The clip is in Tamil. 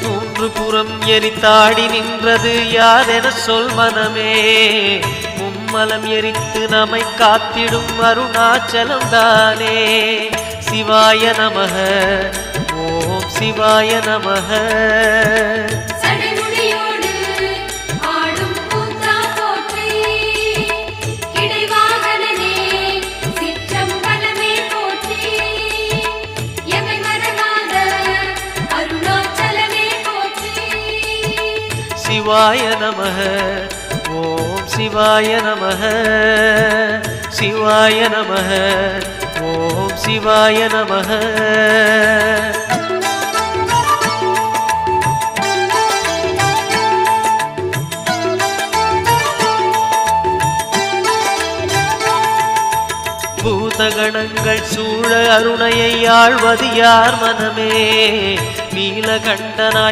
மூன்று புறம் எரித்தாடி நின்றது யாரென சொல் மனமே. மும்மலம் எரித்து நம்மை காத்திடும் அருணாச்சலம் தானே. சிவாய நமக ஓம் சிவாய நமக. சிவாய நமக ஓம் சிவாய நமக. சிவாய நமக ஓம் சிவாய நமக. பூதகணங்கள் சூழ அருணையை ஆழ்வது யார் மனமே. நீலகண்டனாய்